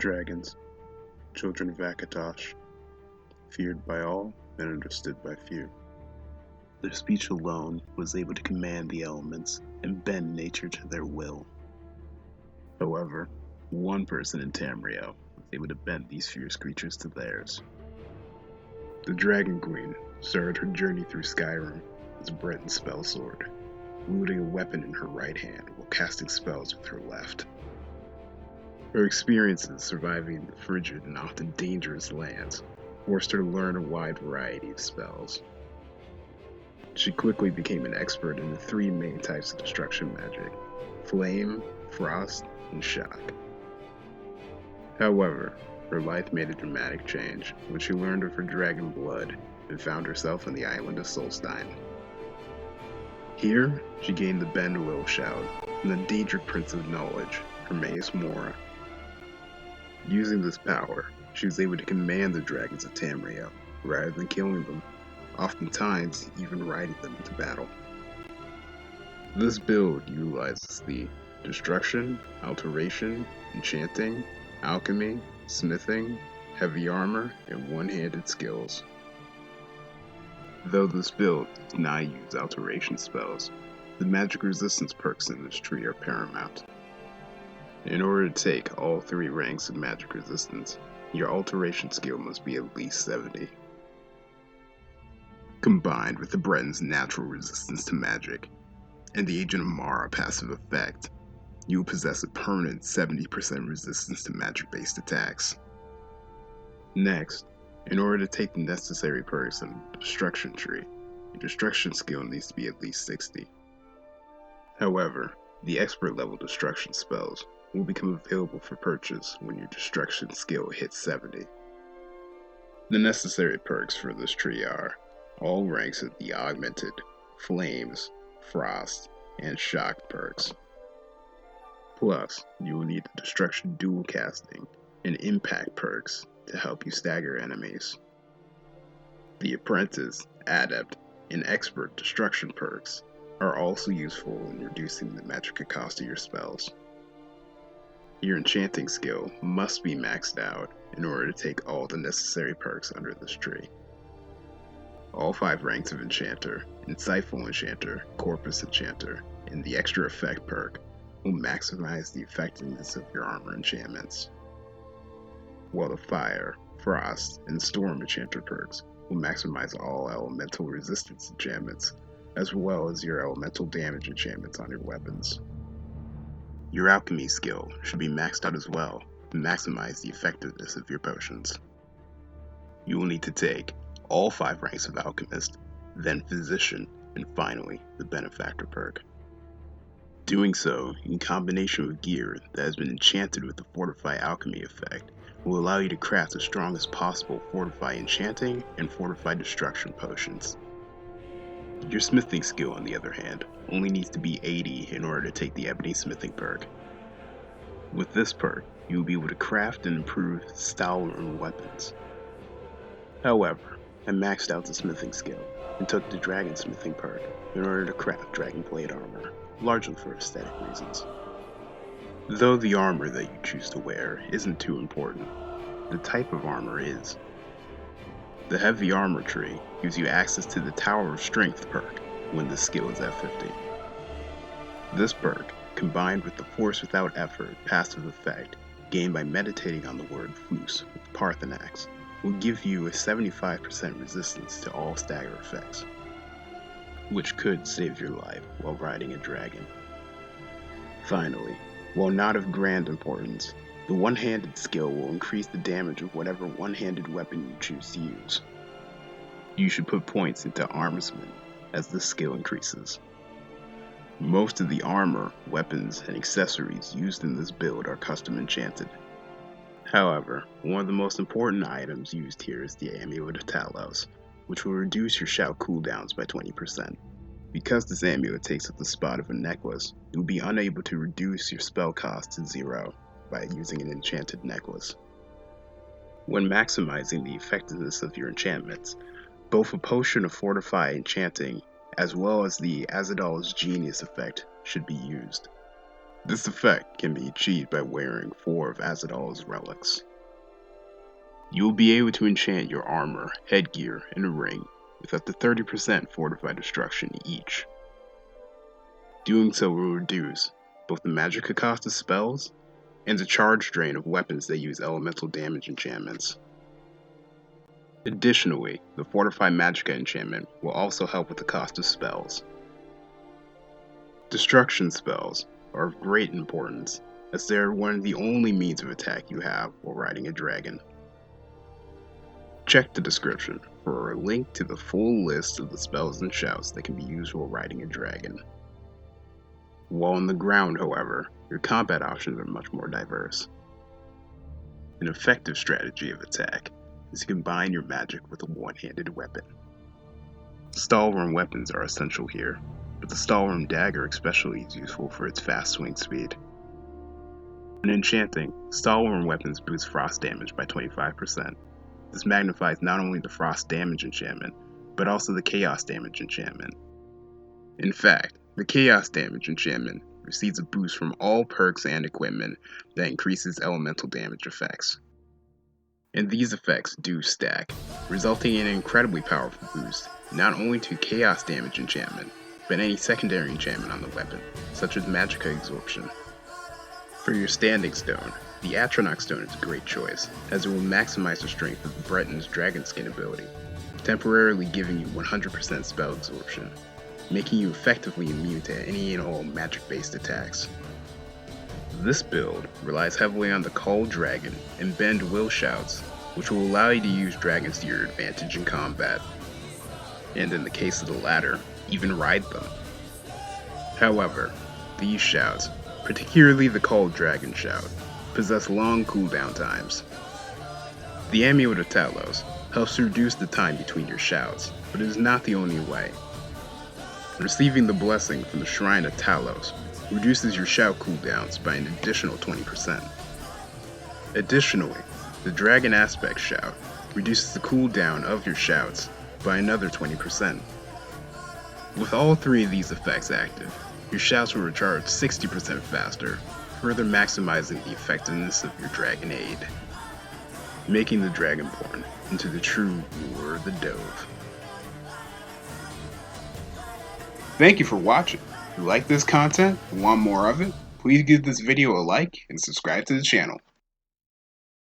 Dragons, children of Akatosh, feared by all and understood by few. Their speech alone was able to command the elements and bend nature to their will. However, one person in Tamriel was able to bend these fierce creatures to theirs. The Dragon Queen started her journey through Skyrim as a Breton spell sword, wielding a weapon in her right hand while casting spells with her left. Her experiences surviving the frigid and often dangerous lands forced her to learn a wide variety of spells. She quickly became an expert in the three main types of destruction magic: flame, frost, and shock. However, her life made a dramatic change when she learned of her dragon blood and found herself on the island of Solstein. Here, she gained the Bend Will Shout from the Daedric Prince of Knowledge, Hermaeus Mora. Using this power, she was able to command the dragons of Tamriel rather than killing them, oftentimes even riding them into battle. This build utilizes the destruction, alteration, enchanting, alchemy, smithing, heavy armor, and one-handed skills. Though this build does not use alteration spells, the magic resistance perks in this tree are paramount. In order to take all three ranks of magic resistance, your alteration skill must be at least 70. Combined with the Breton's natural resistance to magic, and the Agent of Mara passive effect, you will possess a permanent 70% resistance to magic-based attacks. Next, in order to take the necessary perks in the destruction tree, your destruction skill needs to be at least 60. However, the expert level destruction spells will become available for purchase when your destruction skill hits 70. The necessary perks for this tree are all ranks of the augmented, flames, frost, and shock perks. Plus, you will need the destruction dual casting and impact perks to help you stagger enemies. The apprentice, adept, and expert destruction perks are also useful in reducing the magic cost of your spells. Your enchanting skill must be maxed out in order to take all the necessary perks under this tree. All 5 ranks of Enchanter, Insightful Enchanter, Corpus Enchanter, and the extra effect perk will maximize the effectiveness of your armor enchantments, while the Fire, Frost, and Storm Enchanter perks will maximize all elemental resistance enchantments, as well as your elemental damage enchantments on your weapons. Your alchemy skill should be maxed out as well to maximize the effectiveness of your potions. You will need to take all 5 ranks of Alchemist, then Physician, and finally the Benefactor perk. Doing so, in combination with gear that has been enchanted with the Fortify Alchemy effect, will allow you to craft the strongest possible Fortify Enchanting and Fortify Destruction potions. Your smithing skill, on the other hand, only needs to be 80 in order to take the Ebony Smithing perk. With this perk, you will be able to craft and improve style-rune weapons. However, I maxed out the smithing skill and took the Dragon Smithing perk in order to craft Dragon Blade armor, largely for aesthetic reasons. Though the armor that you choose to wear isn't too important, the type of armor is. The Heavy Armor tree gives you access to the Tower of Strength perk when the skill is at 50. This perk, combined with the Force Without Effort passive effect gained by meditating on the word Fus with Parthenax, will give you a 75% resistance to all stagger effects, which could save your life while riding a dragon. Finally, while not of grand importance, the one-handed skill will increase the damage of whatever one-handed weapon you choose to use. You should put points into Armorsman as this skill increases. Most of the armor, weapons, and accessories used in this build are custom enchanted. However, one of the most important items used here is the Amulet of Talos, which will reduce your shout cooldowns by 20%. Because this amulet takes up the spot of a necklace, you will be unable to reduce your spell cost to 0 by using an enchanted necklace. When maximizing the effectiveness of your enchantments, both a potion of Fortify Enchanting as well as the Azadal's Genius effect should be used. This effect can be achieved by wearing 4 of Azadal's relics. You will be able to enchant your armor, headgear, and a ring with up to 30% fortified destruction each. Doing so will reduce both the magic cost of spells and the charge drain of weapons that use elemental damage enchantments. Additionally, the Fortify Magicka enchantment will also help with the cost of spells. Destruction spells are of great importance, as they are one of the only means of attack you have while riding a dragon. Check the description for a link to the full list of the spells and shouts that can be used while riding a dragon. While on the ground, however, your combat options are much more diverse. An effective strategy of attack is to combine your magic with a one-handed weapon. Stalwart weapons are essential here, but the Stalwart dagger especially is useful for its fast swing speed. When enchanting, Stalwart weapons boost frost damage by 25%. This magnifies not only the frost damage enchantment, but also the chaos damage enchantment. In fact, the chaos damage enchantment receives a boost from all perks and equipment that increases elemental damage effects. And these effects do stack, resulting in an incredibly powerful boost, not only to chaos damage enchantment, but any secondary enchantment on the weapon, such as Magicka Absorption. For your standing stone, the Atronach Stone is a great choice, as it will maximize the strength of the Breton's Dragon Skin ability, temporarily giving you 100% spell absorption, making you effectively immune to any and all magic-based attacks. This build relies heavily on the Call Dragon and Bend Will shouts, which will allow you to use dragons to your advantage in combat, and in the case of the latter, even ride them. However, these shouts, particularly the Call Dragon shout, possess long cooldown times. The Amulet of Talos helps to reduce the time between your shouts, but it is not the only way. Receiving the blessing from the Shrine of Talos reduces your shout cooldowns by an additional 20%. Additionally, the Dragon Aspect shout reduces the cooldown of your shouts by another 20%. With all 3 of these effects active, your shouts will recharge 60% faster, further maximizing the effectiveness of your Dragon Aid, making the Dragonborn into the true ruler of the Dove. Thank you for watching. If you like this content and want more of it, please give this video a like and subscribe to the channel.